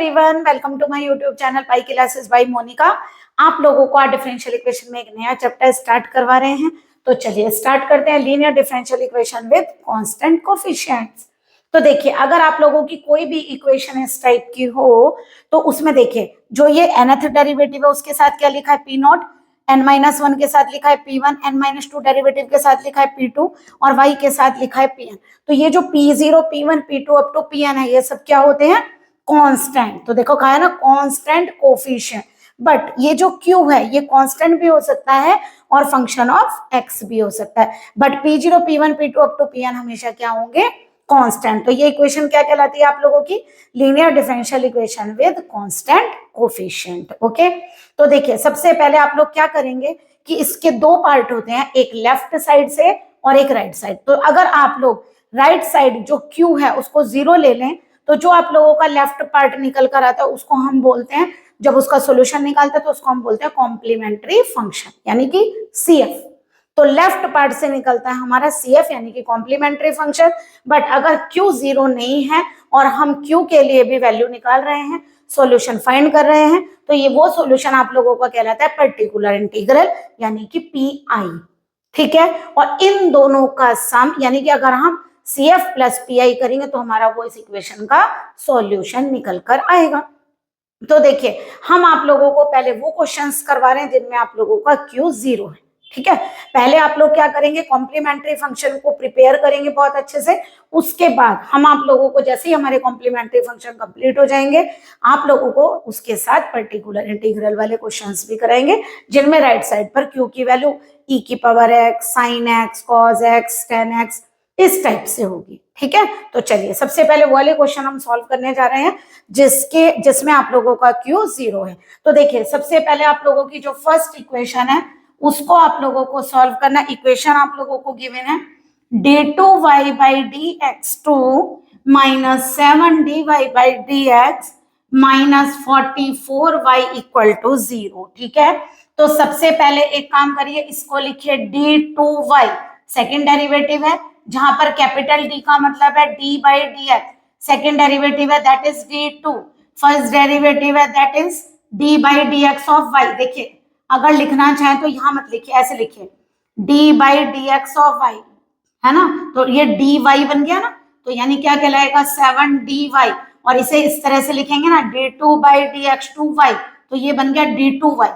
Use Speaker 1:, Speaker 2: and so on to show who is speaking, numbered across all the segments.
Speaker 1: Everyone, welcome to my YouTube channel pi classes by Monika. आप लोगों को आज डिफरेंशियल इक्वेशन में एक नया चैप्टर स्टार्ट करवा रहे हैं। तो चलिए स्टार्ट करते हैं linear differential equation with constant coefficients. तो देखिए, अगर आप लोगों की कोई भी इक्वेशन इस टाइप की हो तो उसमें देखिए जो ये nth डेरिवेटिव है उसके साथ क्या लिखा है p0, n-1 के साथ लिखा है p1, n-2 डेरिवेटिव के साथ लिखा है p2 और y के साथ लिखा है pn। तो ये जो p0, p1, p2 up to pn है ये सब क्या होते हैं? कांस्टेंट। तो देखो कहा है ना कांस्टेंट कोफिशिएंट। बट ये जो q है ये कांस्टेंट भी हो सकता है और फंक्शन ऑफ x भी हो सकता है। But p0, p1, p2 up to pn हमेशा क्या होंगे? कांस्टेंट। तो ये इक्वेशन क्या कहलाती है आप लोगों की? Linear differential equation with constant coefficient. Okay, तो देखिए सबसे पहले आप लोग क्या करेंगे कि इसके दो पार्ट होते हैं, एक लेफ्ट साइड से और एक राइट साइड। तो अगर आप लोग राइट साइड जो q है उसको 0 ले लें तो जो आप लोगों का लेफ्ट पार्ट निकल कर आता है उसको हम बोलते हैं, जब उसका सॉल्यूशन निकालते हैं तो उसको हम बोलते हैं कॉम्प्लीमेंट्री फंक्शन यानी कि CF। तो लेफ्ट पार्ट से निकलता है हमारा CF यानी कि कॉम्प्लीमेंट्री फंक्शन। बट अगर Q 0 नहीं है और हम Q के लिए भी वैल्यू निकाल रहे हैं, सॉल्यूशन फाइंड कर रहे हैं, तो ये वो सॉल्यूशन आप लोगों का कहलाता है पर्टिकुलर इंटीग्रल यानी कि PI। ठीक है, और इन दोनों का सम यानी कि अगर हम CF प्लस PI करेंगे तो हमारा वो इस इक्वेशन का सॉल्यूशन निकल कर आएगा। तो देखिए हम आप लोगों को पहले वो क्वेश्चंस करवा रहे हैं जिनमें आप लोगों का Q 0 है। ठीक है, पहले आप लोग क्या करेंगे, कॉम्प्लीमेंट्री फंक्शन को प्रिपेयर करेंगे बहुत अच्छे से। उसके बाद हम आप लोगों को जैसे ही हमारे कॉम्प्लीमेंट्री फंक्शन कंप्लीट हो जाएंगे आप लोगों को उसके साथ पर्टिकुलर इंटीग्रल वाले क्वेश्चंस भी कराएंगे जिनमें राइट साइड पर Q की वैल्यू e की power x, sin x, cos x, tan x इस टाइप से होगी। ठीक है, तो चलिए सबसे पहले वो वाले क्वेश्चन हम सॉल्व करने जा रहे हैं जिसमें आप लोगों का Q 0 है। तो देखिए सबसे पहले आप लोगों की जो फर्स्ट इक्वेशन है उसको आप लोगों को सॉल्व करना। इक्वेशन आप लोगों को गिवन है d2y by dx2 minus 7dy by dx minus 44y equal to 0। ठीक है, तो सबसे पहले एक काम करिए, इसको लिखिए d2y, सेकेंड डेरिवेटिव है जहां पर कैपिटल D का मतलब है d by dx, second derivative है that is d2, first derivative है that is d by dx of y। देखिए अगर लिखना चाहे तो यहां मत लिखिए, ऐसे लिखिए d by dx of y, है ना। तो ये dy बन गया ना, तो यानी क्या कहलाएगा 7dy, और इसे इस तरह से लिखेंगे ना d2 बाई dx2y, तो ये बन गया d2y।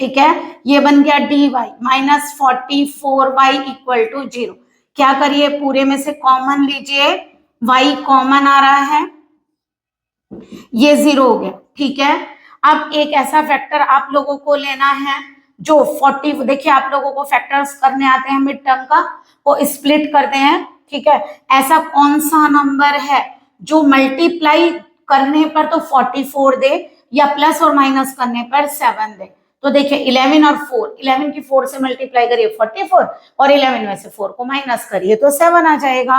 Speaker 1: ठीक है, ये बन गया dy minus 44y equal to 0। क्या करिए पूरे में से कॉमन लीजिए, y कॉमन आ रहा है, ये 0 हो गया। ठीक है, अब एक ऐसा फैक्टर आप लोगों को लेना है जो 40, देखिए आप लोगों को फैक्टर्स करने आते हैं मिड टर्म का, वो स्प्लिट करते हैं। ठीक है, ऐसा कौन सा नंबर है जो मल्टीप्लाई करने पर तो 44 दे या प्लस और माइनस करने पर 7 दे? तो देखिए 11 और 4, 11 की 4 से मल्टीप्लाई करिए 44 और 11 में से 4 को माइनस करिए तो 7 आ जाएगा।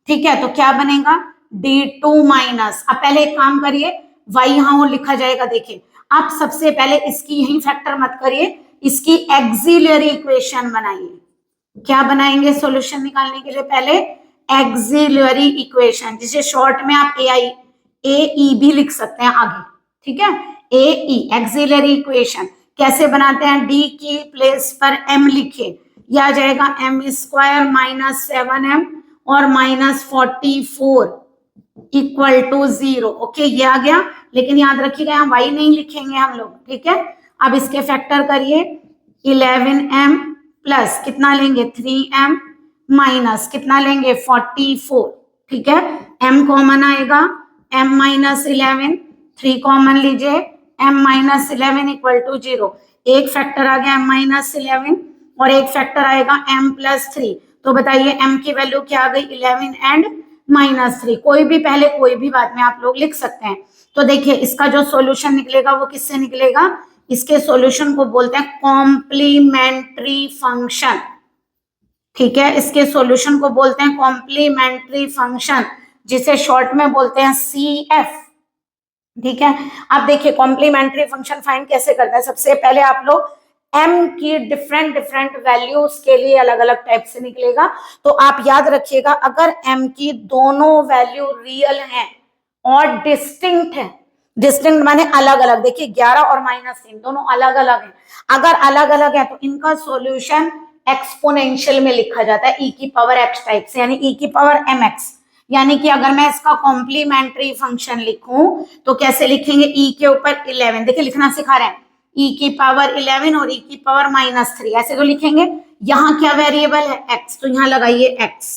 Speaker 1: ठीक है, तो क्या बनेगा d2 माइनस, अब पहले एक काम करिए y यहां लिखा जाएगा। देखिए आप सबसे पहले इसकी यही फैक्टर मत करिए, इसकी एक्सिलरी इक्वेशन बनाइए। क्या बनाएंगे सॉल्यूशन निकालने के लिए? पहले एक्सिलरी इक्वेशन, जिसे शॉर्ट में आप AE भी लिख सकते हैं आगे। ठीक है, AE एक्सिलरी इक्वेशन कैसे बनाते हैं? d की प्लेस पर m लिखिए, यह आ जाएगा m स्क्वायर माइनस 7m और माइनस 44 इक्वल टू 0। ओके, ये आ गया, लेकिन याद रखिएगा यहाँ y नहीं लिखेंगे हम लोग। ठीक है, अब इसके फैक्टर करिए, 11m प्लस कितना लेंगे 3m माइनस कितना लेंगे 44। ठीक है, m कॉमन आएगा, m माइनस 11, 3 कॉमन लीजिए, m माइनस 11 इक्वल टू 0। एक फैक्टर आ गया m माइनस 11 और एक फैक्टर आएगा m प्लस 3। तो बताइए m की वैल्यू क्या आ गई? 11 एंड माइनस 3। कोई भी पहले कोई भी बाद में आप लोग लिख सकते हैं। तो देखिए इसका जो सॉल्यूशन निकलेगा वो किससे निकलेगा? इसके सॉल्यूशन को बोलते हैं कॉम्प्लीमेंट्री फंक्शन। ठीक है, इसके सॉल्यूशन को बोलते हैं कॉम्प्लीमेंट्री फंक्शन, जिसे शॉर्ट में बोलते हैं CF। ठीक है, अब देखिए कॉम्प्लीमेंट्री फंक्शन फाइंड कैसे करते हैं। सबसे पहले आप लोग m की डिफरेंट डिफरेंट वैल्यूज के लिए अलग अलग टाइप से निकलेगा। तो आप याद रखिएगा अगर m की दोनों वैल्यू रियल हैं और डिस्टिंक्ट है डिस्टिंक्ट माने अलग अलग। देखिए 11 और -3 दोनों अलग अलग हैं। अगर अलग अलग है तो इनका सॉल्यूशन एक्सपोनेंशियल में लिखा जाता है, e की पावर x टाइप से, यानी e की पावर mx। यानी कि अगर मैं इसका कॉम्प्लीमेंट्री फंक्शन लिखूं तो कैसे लिखेंगे, e के ऊपर 11, देखिए लिखना सिखा रहे हैं, e की पावर 11 और e की पावर -3, ऐसे तो लिखेंगे। यहाँ क्या वेरिएबल है, x, तो यहाँ लगाइए x।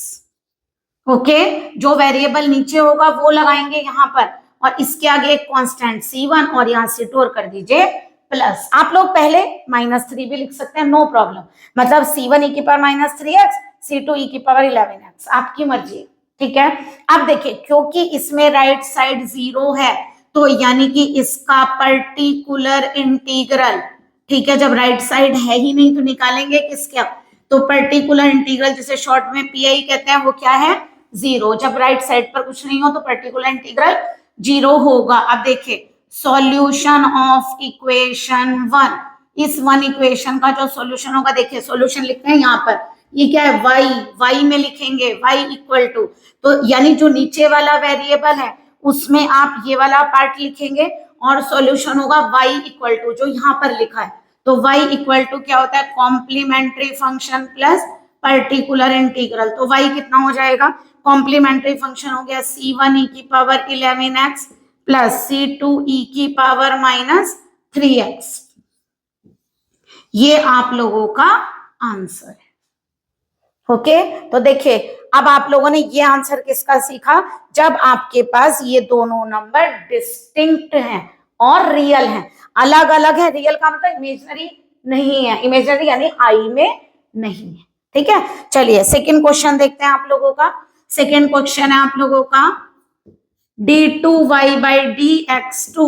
Speaker 1: ओके, जो वेरिएबल नीचे होगा वो लगाएंगे यहाँ पर, और इसके आगे एक कांस्टेंट C1 और यहाँ C2 और कर दीजिए प्लस। आप लोग पहले -3 भी लिख सकते हैं, नो प्रॉब्लम। मतलब C1 e की पावर -3x, C2 e की पावर 11x, आपकी मर्जी, ठीक है। अब देखिए क्योंकि इसमें राइट साइड 0 है तो यानी कि इसका पर्टिकुलर इंटीग्रल, ठीक है, जब राइट साइड है ही नहीं तो निकालेंगे किसका, तो पर्टिकुलर इंटीग्रल जिसे शॉर्ट में पीआई कहते हैं वो क्या है, 0। जब राइट साइड पर कुछ नहीं हो तो पर्टिकुलर इंटीग्रल 0 होगा। अब देखिए सॉल्यूशन ऑफ इक्वेशन 1, इस 1 इक्वेशन का जो सॉल्यूशन होगा, देखिए सॉल्यूशन लिखते हैं यहाँ पर, ये क्या है, y में लिखेंगे y इक्वल टू, तो यानी जो नीचे वाला वेरिएबल है उसमें आप ये वाला पार्ट लिखेंगे और सॉल्यूशन होगा y इक्वल टू जो यहाँ पर लिखा है। तो y इक्वल टू क्या होता है, complementary function plus particular integral. तो y कितना हो जाएगा, कॉम्प्लीमेंट्री फंक्शन हो गया C1 e की power 11x plus C2 e की पावर -3x। ये आप लोगों का आंसर है। ओके, तो देखिए अब आप लोगों ने ये आंसर किसका सीखा, जब आपके पास ये दोनों नंबर डिस्टिंक्ट हैं और रियल हैं। अलग अलग है, रियल का मतलब इमेजिनरी नहीं है, इमेजिनरी यानी आई में नहीं है, ठीक है। चलिए सेकंड क्वेश्चन देखते हैं आप लोगों का। सेकंड क्वेश्चन है आप लोगों का d2y by dx2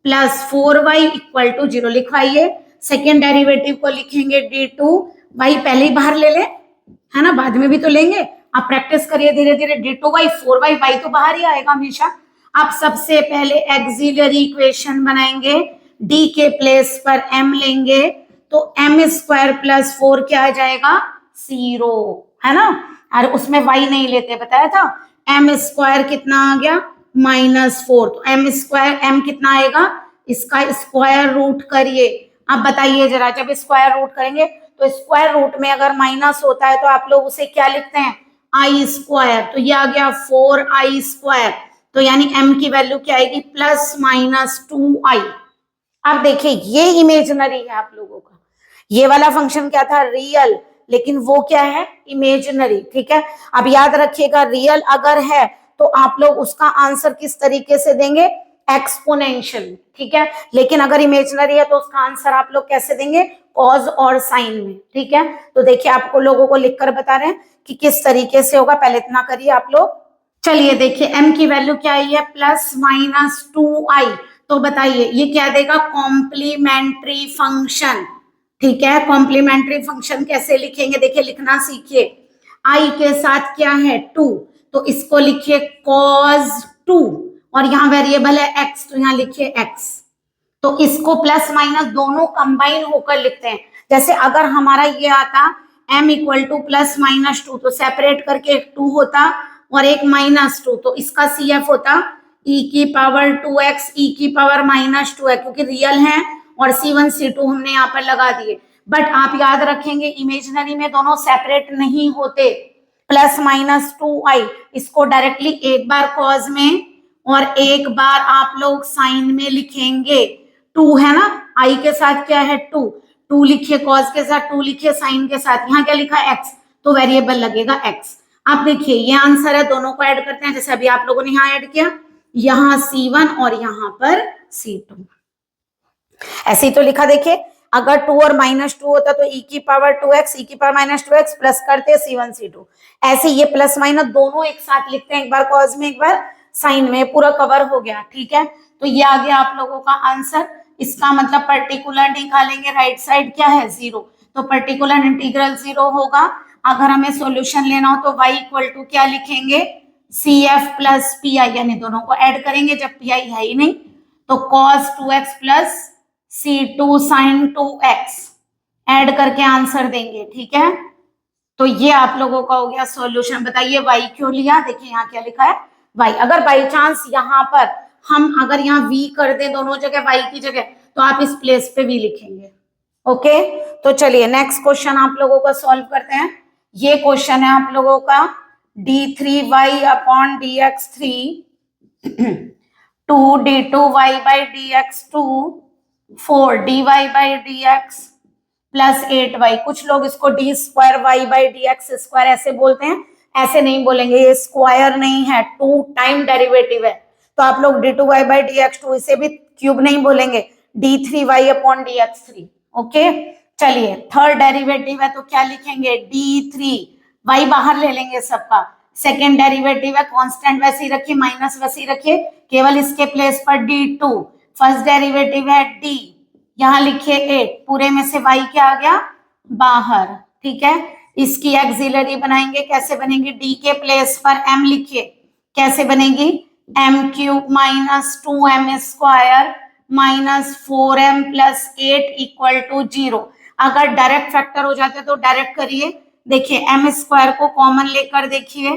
Speaker 1: plus 4y equal to 0 लिखवाइए। सेकेंड डेरिवेटिव को लिखेंगे d2y, पहले ही बाहर ले ले, है ना, बाद में भी तो लेंगे। आप प्रैक्टिस करिए धीरे धीरे, d2y 4y, y तो बाहर ही आएगा हमेशा। आप सबसे पहले एक्सिलरी इक्वेशन बनाएंगे, d के प्लेस पर m लेंगे तो m² प्लस 4 क्या आ जाएगा, 0, है ना। और उसमें y नहीं लेते, बताया था, m² कितना आ गया, -4, तो m² m कितना आएगा, इसका स्क्वायर रूट करिए। अब बताइए जरा, जब स्क्वायर रूट करेंगे तो स्क्वायर रूट में अगर माइनस होता है तो आप लोग उसे क्या लिखते हैं, i², तो ये आ गया 4i², तो यानी m की वैल्यू क्या आएगी, +-2i। अब देखिए ये इमेजिनरी है आप लोगों का, ये वाला फंक्शन क्या था, रियल, लेकिन वो क्या है, इमेजिनरी, ठीक है। अब याद रखिएगा रियल अगर है तो आप लोग उसका आंसर किस तरीके से देंगे, एक्सपोनेंशियल, ठीक है। लेकिन अगर इमेजिनरी है तो उसका आंसर आप लोग कैसे देंगे, कॉज और साइन में, ठीक है। तो देखिए आपको लोगों को लिखकर बता रहे हैं कि किस तरीके से होगा, पहले इतना करिए आप लोग। चलिए देखिए m की वैल्यू क्या आई है, +-2i, तो बताइए ये क्या देगा, कॉम्प्लीमेंट्री फंक्शन, ठीक है। कॉम्प्लीमेंट्री फंक्शन कैसे लिखेंगे, देखिए लिखना सीखिए। i के साथ क्या है, 2, तो इसको लिखिए cos 2, और यहाँ वेरिएबल है x, तो यहाँ लिखिए x। तो इसको प्लस माइनस दोनों कंबाइन होकर लिखते हैं। जैसे अगर हमारा ये आता m इक्वल टू +-2, तो सेपरेट करके एक 2 होता और एक -2, तो इसका CF होता e की पावर 2x e की पावर -2 है, क्योंकि रियल है और C1 C2 हमने यहाँ पर लगा दिए। बट आप याद रखेंगे इमेजिनरी में दोनों सेपरेट नहीं होते, +-2i, इसको डायरेक्टली एक बार कॉज में और एक बार आप लोग साइन में लिखेंगे। 2 है ना, i के साथ क्या है, 2 लिखिए, कॉज के साथ 2 लिखिए, साइन के साथ यहाँ क्या लिखा है, x, तो वेरिएबल लगेगा x। आप देखिए ये आंसर है, दोनों को ऐड करते हैं, जैसे अभी आप लोगों ने यहाँ ऐड किया, यहाँ C1 और यहाँ पर C2, ऐसे ही तो लिखा। देखिए अगर 2 और -2 होता तो e की पावर 2x e की पावर -2x प्लस करते C1 C2, ऐसे ये प्लस माइनस दोनों एक साथ लिखते हैं, एक बार कॉज में एक बार साइन में, पूरा कवर हो गया, ठीक है। तो ये आ गया आप लोगों का आंसर। इसका मतलब पर्टिकुलर निकालेंगे, राइट साइड क्या है, 0, तो पर्टिकुलर इंटीग्रल 0 होगा। अगर हमें सॉल्यूशन लेना हो तो y इक्वल टू क्या लिखेंगे, CF प्लस PI, यानी दोनों को ऐड करेंगे, जब PI है ही नहीं तो cos 2x plus C2 sin 2x add करके आंसर देंगे, ठीक है। तो ये आप लोगों का हो गया सॉल्यूशन। बताइए y क्यों लिया, देखिए यहाँ क्या लिखा है y। अगर बाई चांस यहाँ पर हम अगर यहाँ v कर दें दोनों जगह y की जगह, तो आप इस प्लेस पे v लिखेंगे। ओके, तो चलिए नेक्स्ट क्वेश्चन आप लोगों का सॉल्व करते हैं। ये क्वेश्चन है आप लोगों का d3y upon dx3 2d2y by dx2 4dy by dx plus 8y। कुछ लोग इसको d square y by d x square ऐसे बोलते हैं, ऐसे नहीं बोलेंगे, ये स्क्वायर नहीं है, 2 टाइम डेरिवेटिव है, तो आप लोग d2y बाई dx2 इसे भी क्यूब नहीं बोलेंगे, d3y अपॉन dx3। ओके, चलिए थर्ड डेरिवेटिव है तो क्या लिखेंगे, d3y बाहर ले लेंगे सबका, सेकेंड डेरिवेटिव है कांस्टेंट वैसे ही रखिए, माइनस वैसे ही रखिए, केवल इसके प्लेस पर d2, फर्स्ट डेरिवेटिव है d, यहां लिखिए 8, पूरे में से y क्या आ गया बाहर, ठीक है। इसकी एक्सिलरी बनाएंगे, कैसे बनेगी, d के प्लेस पर m लिखिए, कैसे बनेगी, m cube minus 2m square minus 4m plus 8 equal to 0। अगर डायरेक्ट फैक्टर हो जाते तो डायरेक्ट करिए, देखिए m स्क्वायर को कॉमन लेकर देखिए,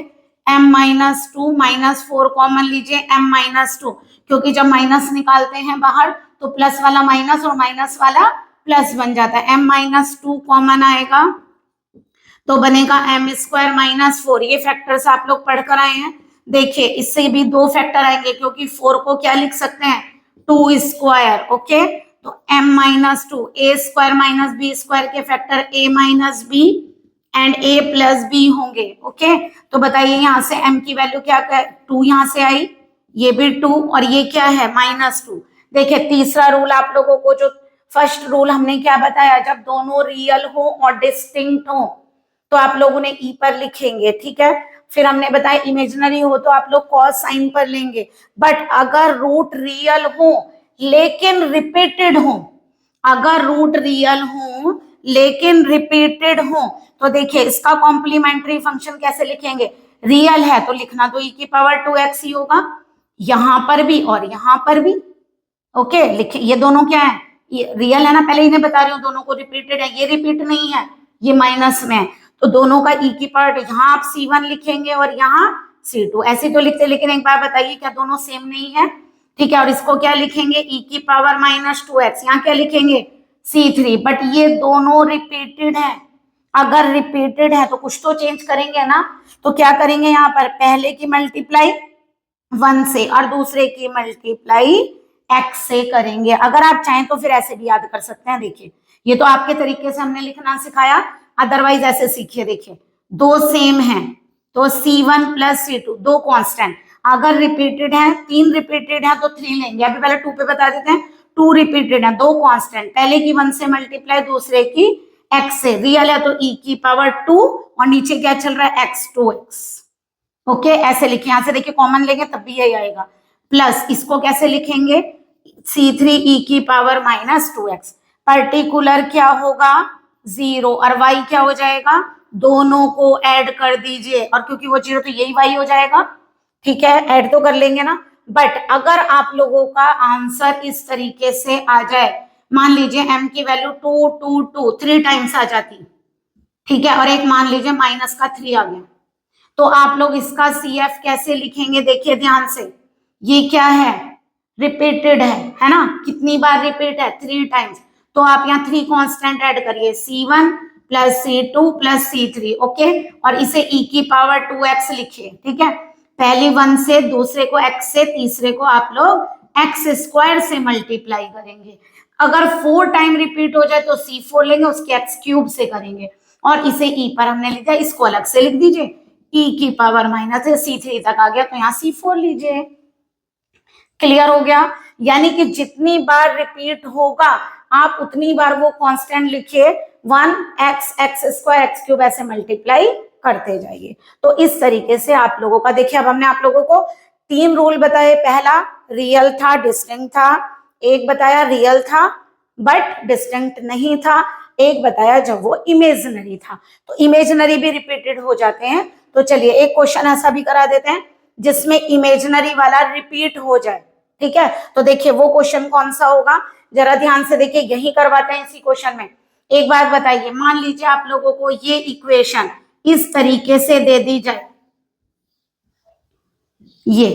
Speaker 1: m माइनस 2 माइनस 4 कॉमन लीजिए, m माइनस 2, क्योंकि जब माइनस निकालते हैं बाहर तो प्लस वाला माइनस और माइनस वाला प्लस बन जाता है, m माइनस 2 कॉमन आएगा तो बनेगा m स्क्वायर माइनस 4। ये फैक्टर्स आप लोग पढ़कर आए हैं, देखिए इससे भी दो फैक्टर आएंगे क्योंकि 4 को क्या लिख सकते हैं 2 स्क्वायर। ओके, तो m minus 2, a square minus b square के factor a minus b and a plus b होंगे। ओके, तो बताइए यहाँ से m की वैल्यू क्या, 2 यहाँ से आई, ये भी 2 और ये क्या है माइनस 2। देखिए तीसरा रूल आप लोगों को, जो फर्स्ट रूल हमने क्या बताया, जब दोनों रियल हो और डिस्टिंक्ट हो तो आप लोगों ने ई पर लिखेंगे, ठीक है। फिर हमने बताया इमेजिनरी हो तो आप लोग कॉस साइन पर लेंगे, बट अगर रूट रियल हो लेकिन रिपीटेड हो, अगर रूट रियल हो लेकिन रिपीटेड हो तो देखिए इसका कॉम्प्लीमेंट्री फंक्शन कैसे लिखेंगे, रियल है तो लिखना तो e की पावर 2x ही होगा, यहां पर भी और यहां पर भी। ओके, लिखिए ये दोनों क्या है, ये रियल है ना, पहले ही मैं बता रही हूँ दोनों को रिपीटेड है, ये रिपीट नहीं है, ये माइनस में है, तो दोनों का e की पार्ट यहाँ आप c1 लिखेंगे और यहाँ c2, ऐसे तो लिखते, लेकिन एक बार बताइए क्या दोनों सेम नहीं है, ठीक है। और इसको क्या लिखेंगे e की पावर माइनस 2x, यहाँ क्या लिखेंगे c3, बट ये दोनों रिपीटेड है, अगर रिपीटेड है तो कुछ तो चेंज करेंगे ना, तो क्या करेंगे यहाँ पर पहले की मल्टीप्लाई 1 से और दूसरे की मल्टीप्लाई x से करेंगे। अगर आप चाहें तो फिर ऐसे भी याद कर सकते हैं, देखिए ये तो आपके तरीके से हमने लिखना सिखाया, अदरवाइज ऐसे सीखिए, देखिए दो सेम हैं तो c1 प्लस c2 दो कांस्टेंट, अगर रिपीटेड है, 3 रिपीटेड है तो 3 लेंगे, अभी पहले 2 पे बता देते हैं, 2 रिपीटेड है, दो कांस्टेंट, पहले की 1 से मल्टीप्लाई दूसरे की x से, रियल है तो e की पावर 2 और नीचे क्या चल रहा है x 2x। ओके, ऐसे लिखे, यहां से देखिए कॉमन लेंगे तब भी यही आएगा, प्लस इसको कैसे लिखेंगे c3 e की पावर माइनस 2x, पर्टिकुलर क्या होगा 0 और y क्या हो जाएगा, दोनों को ऐड कर दीजिए और क्योंकि वो 0 तो यही y हो जाएगा, ठीक है, ऐड तो कर लेंगे ना। बट अगर आप लोगों का आंसर इस तरीके से आ जाए, मान लीजिए m की वैल्यू 2 2 2 3 टाइम्स आ जाती, ठीक है, और एक मान लीजिए माइनस का 3 आ गया, तो आप लोग इसका CF कैसे लिखेंगे, देखिए ध्यान से, ये क्या है रिपीटेड है ना, कितनी बार रिपीट है 3 टाइम्स, तो आप यहाँ 3 कांस्टेंट ऐड करिए, c1 plus c2 plus c3। Okay, और इसे e की पावर 2x लिखिए, ठीक है, पहली 1 से दूसरे को x से तीसरे को आप लोग x स्क्वायर से मल्टीप्लाई करेंगे, अगर 4 टाइम रिपीट हो जाए तो c4 लेंगे, उसके x क्यूब से करेंगे, और इसे e पर हमने लिखा, इसको अलग से लिख दीजिए, e की पावर माइनस c3 तक आ गया तो यहाँ c4 लीजिए। क्लियर हो गया, यानी कि जितनी बार रिपीट होगा आप उतनी बार वो कांस्टेंट लिखिए, 1x x square x cube ऐसे मल्टीप्लाई करते जाइए। तो इस तरीके से आप लोगों का, देखिए अब हमने आप लोगों को 3 रूल बताए, पहला रियल था डिस्टिंक्ट था, एक बताया रियल था बट डिस्टिंक्ट नहीं था, एक बताया जब वो इमेजिनरी था, तो इमेजिनरी भी रिपीटेड हो जाते हैं। तो चलिए एक क्वेश्चन ऐसा भी करा देते हैं जिसमें इमेजिनरी वाला रिपीट हो जाए, ठीक है, तो देखिए वो क्वेश्चन कौन सा होगा, जरा ध्यान से देखिए, यही करवाते हैं इसी क्वेश्चन में। एक बात बताइए, मान लीजिए आप लोगों को ये इक्वेशन इस तरीके से दे दी जाए, ये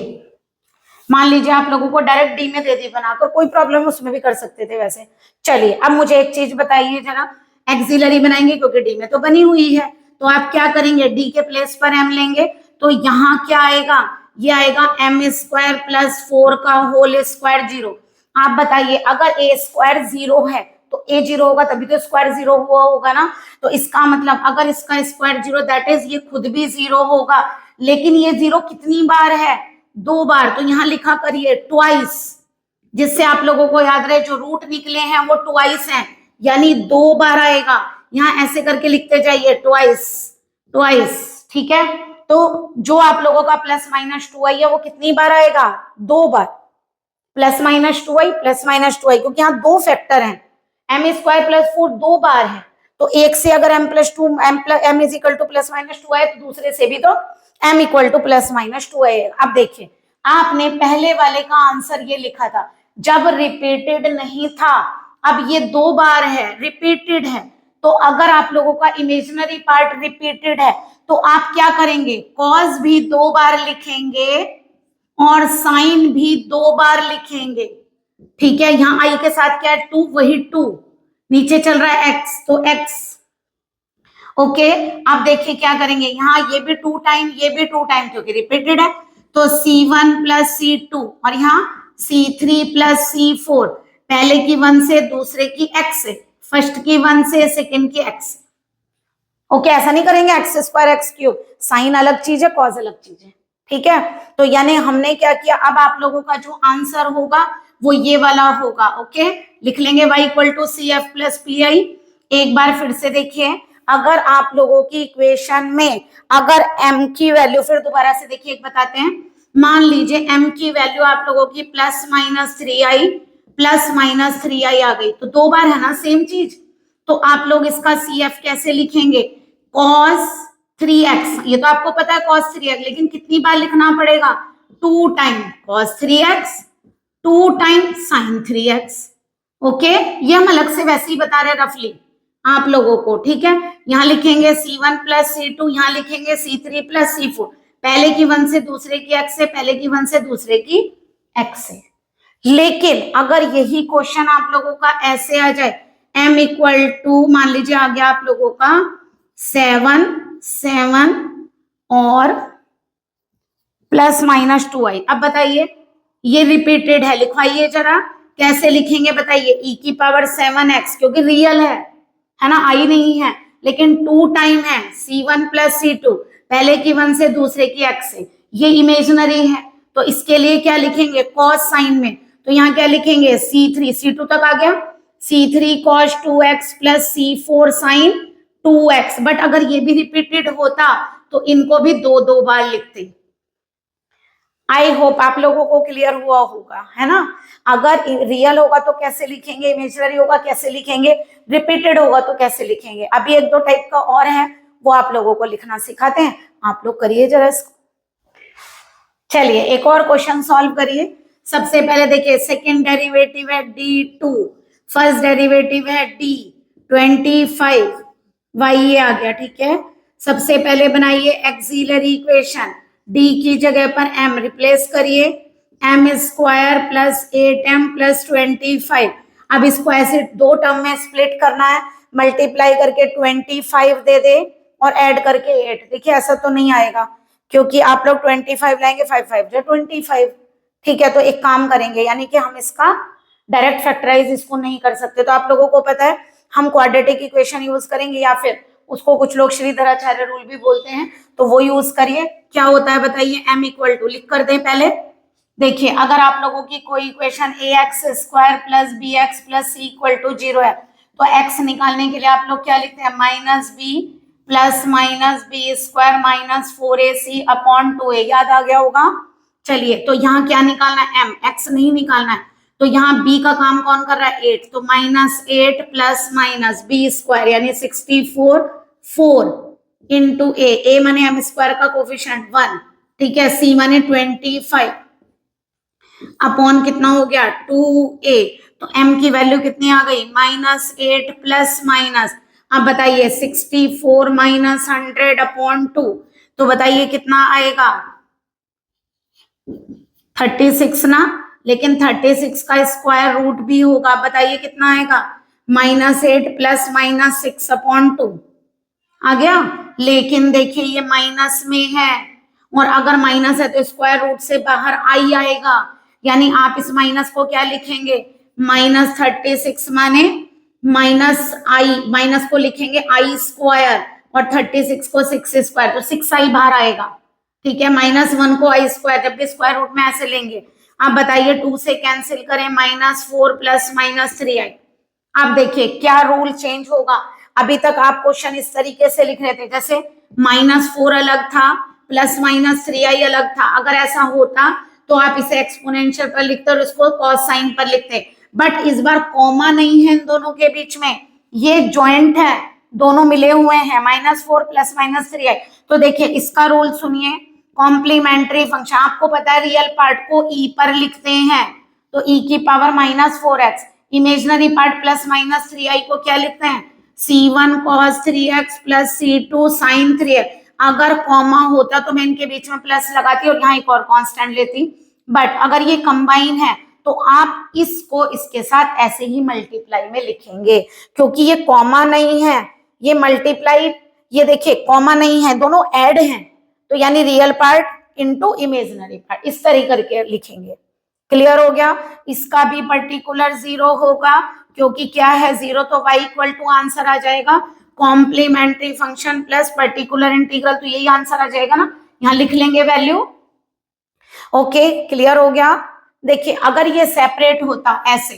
Speaker 1: मान लीजिए आप लोगों को डायरेक्ट डी में दे दी बनाकर, कोई प्रॉब्लम उसमें भी कर सकते थे वैसे। चलिए अब मुझे एक चीज बताइए जरा, एक्सिलरी बनाएंगे क्योंकि डी में तो बनी हुई है, तो आप क्या करेंगे, डी के प्लेस पर एम लेंगे, तो यहाँ क्या आएगा, ये आएगा एम स्क्वायर प्लस 4 का होल स्क्वायर 0। आप बताइए अगर ए स्क्वायर 0 है तो ए 0 होगा तभी तो स्क्वायर 0 हुआ होगा ना, तो इसका मतलब अगर इसका स्क्वायर 0 दैट इज ये खुद भी 0 होगा, लेकिन ये 0 कितनी बार है, 2 बार, तो यहाँ लिखा करिए ट्वाइस, जिससे आप लोगों को याद रहे जो रूट निकले हैं वो ट्वाइस हैं, यानी 2 बार आएगा, यहाँ ऐसे करके लिखते जाइए ट्वाइस ट्वाइस, ठीक है। तो जो आप लोगों का प्लस माइनस 2i है वो कितनी बार आएगा, 2 बार, plus minus 2i plus minus 2i, क्योंकि यहाँ 2 फैक्टर हैं, एम स्क्वायर प्लस 4 2 बार है, तो एक से अगर m plus 2 m is equal two plus minus 2 है तो दूसरे से भी तो m equal two plus minus 2 है। अब देखिए आपने पहले वाले का आंसर ये लिखा था जब रिपीटेड नहीं था, अब ये 2 बार है, रिपीटेड है, तो अगर आप लोगों का इमेजिनरी पार्ट रिपीटेड है तो आप क्या करेंगे, कॉस भी 2 बार लिखेंगे और साइन भी 2 बार लिखेंगे, ठीक है। यहाँ आई के साथ क्या है 2, वही 2, नीचे चल रहा है x तो x, ओके। अब देखिए क्या करेंगे, यहाँ ये भी 2 टाइम ये भी 2 टाइम क्योंकि रिपीटेड है, तो c1 प्लस c2 और यहाँ c3 प्लस c4, पहले की 1 से दूसरे की x से, फर्स्ट की 1 से सेकंड की x से, ओके। ऐसा नहीं करेंगे x square x cube, sine अलग चीज है कॉस अलग चीज है, ठीक है। तो यानी हमने क्या किया, अब आप लोगों का जो आंसर होगा वो ये वाला होगा, ओके। लिख लेंगे y equal to C F plus P I. एक बार फिर से देखिए, अगर आप लोगों की इक्वेशन में अगर m की वैल्यू, फिर दोबारा से देखिए एक बताते हैं, मान लीजिए m की वैल्यू आप लोगों की प्लस माइनस 3i आ गई, तो 2 बार है ना सेम चीज, तो आप लोग इसका सी एफ कैसे लिखेंगे, cos 3x, ये तो आपको पता है cos 3x, लेकिन कितनी बार लिखना पड़ेगा, 2 time cos 3x 2 time sin 3x, okay. ये हम अलग से वैसे ही बता रहे हैं रफली आप लोगों को, ठीक है। यहाँ लिखेंगे c1 प्लस c2, यहाँ लिखेंगे c3 प्लस c4, पहले की 1 से दूसरे की x से, पहले की 1 से दूसरे की x से। लेकिन अगर यही क्वेश्चन आप लोगों का ऐसे आ जाए, m इक्वल टू मान लीजिए आ गया आप लोगों का 7 और प्लस माइनस 2i, अब बताइए ये रिपीटेड है, लिखवाइए जरा कैसे लिखेंगे बताइए, e की पावर 7x क्योंकि रियल है ना, आई नहीं है, लेकिन 2 टाइम है c1 प्लस c2, पहले की 1 से दूसरे की x से, ये इमेजिनरी है, तो इसके लिए क्या लिखेंगे कॉस साइन में, तो यहाँ क्या लिखेंगे c3 c2 तक आ गया, c3 cos 2x plus c4 sin 2x, but अगर ये भी रिपीटेड होता तो इनको भी 2 बार लिखते। आई होप आप लोगों को क्लियर हुआ होगा, है ना। अगर रियल होगा तो कैसे लिखेंगे, इमेजिनरी होगा कैसे लिखेंगे, रिपीटेड होगा तो कैसे लिखेंगे। अभी 1-2 टाइप का और है वो आप लोगों को लिखना सिखाते हैं, आप लोग करिए जरा इसको। चलिए एक और क्वेश्चन सॉल्व करिए। सबसे पहले देखिए सेकेंड डेरिवेटिव है d2, फर्स्ट डेरिवेटिव है d25, y ये आ गया, ठीक है। सबसे पहले बनाइए एक्सिलरी इक्वेशन, d की जगह पर m रिप्लेस करिए, m square plus 8m plus 25। अब इसको ऐसे 2 टर्म में स्प्लिट करना है, मल्टीप्लाई करके 25 दे दे और ऐड करके 8, देखिए ऐसा तो नहीं आएगा क्योंकि आप लोग 25 लाएंगे, 5 5 जो 25, ठीक है। तो एक काम करेंगे, यानी कि हम इसका डायरेक्ट फैक्टराइज इसको नहीं कर सकते, तो आप लोगों को पता है हम क्वाड्रेटिक इक्वेशन यूज करेंगे, या फिर उसको कुछ लोग श्रीधराचार्य रूल भी बोलते हैं, तो वो यूज करिए। क्या होता है बताइए, m इक्वल टू लिख कर दें पहले। देखिए अगर आप लोगों की कोई equation ax square plus bx plus c equal to 0 है, तो x निकालने के लिए आप लोग क्या लिखते हैं, minus b plus minus b square minus 4ac upon 2a, याद आ गया होगा। चलिए तो यहाँ क्या निकालना है, m, x नहीं निकालना है, तो यहाँ b का काम कौन कर रहा है, 8, तो -8 प्लस माइनस बी स्क्वायर यानी 64 4 इंटू a माने m स्क्वायर का कोफिशिएंट 1, ठीक है, c माने 25 अपॉन कितना हो गया 2a, तो m की वैल्यू कितनी आ गई, -8 प्लस माइनस, अब बताइए 64 माइनस 100 अपॉन 2, तो बताइए कितना आएगा, 36 ना, लेकिन 36 का स्क्वायर रूट भी होगा, बताइए कितना आएगा, -8 प्लस -6/2 आ गया। लेकिन देखिए ये माइनस में है, और अगर माइनस है तो स्क्वायर रूट से बाहर आई आएगा, यानी आप इस माइनस को क्या लिखेंगे, -36 माने माइनस आई, माइनस को लिखेंगे आई स्क्वायर और 36 को 6 स्क्वायर, तो 6 आई बाहर आएगा, ठीक है। -1 को आई स्क्वायर, जब भी स्क्वायर रूट में ऐसे लेंगे, आप बताइए 2 से कैंसिल करें, -4 प्लस -3i। अब देखिए क्या रूल चेंज होगा, अभी तक आप क्वेश्चन इस तरीके से लिख रहे थे, जैसे -4 अलग था प्लस -3i अलग था, अगर ऐसा होता तो आप इसे एक्सपोनेंशियल पर लिखते और इसको कॉस साइन पर लिखते, बट इस बार कॉमा नहीं है इन दोनों के बीच में, ये जॉइंट है, दोनों मिले हुए हैं, -4 प्लस -3i। तो देखिए इसका रूल सुनिए, कॉम्प्लीमेंट्री फंक्शन, आपको पता है रियल पार्ट को ई पर लिखते हैं, तो ई की power -4x, imaginary part plus -3i को क्या लिखते हैं, c1 cos 3x plus c2 sin 3x। अगर कॉमा होता तो मैं इनके बीच में प्लस लगाती और यहाँ एक और कांस्टेंट लेती, बट अगर ये कंबाइन है तो आप इसको इसके साथ ऐसे ही मल्टीप्लाई में लिखेंगे, क्योंकि ये कॉमा नहीं है, ये मल्टीप्लाई, ये देखिए कॉमा नहीं है, दोनों ऐड हैं, तो यानी real part into imaginary part, इस तरह करके लिखेंगे। क्लियर हो गया। इसका भी पर्टिकुलर 0 होगा, क्योंकि क्या है 0, तो y इक्वल टू आंसर आ जाएगा complementary function plus particular integral, तो यही आंसर आ जाएगा ना, यहाँ लिख लेंगे वैल्यू। ओके क्लियर हो गया। देखिए अगर ये सेपरेट होता ऐसे,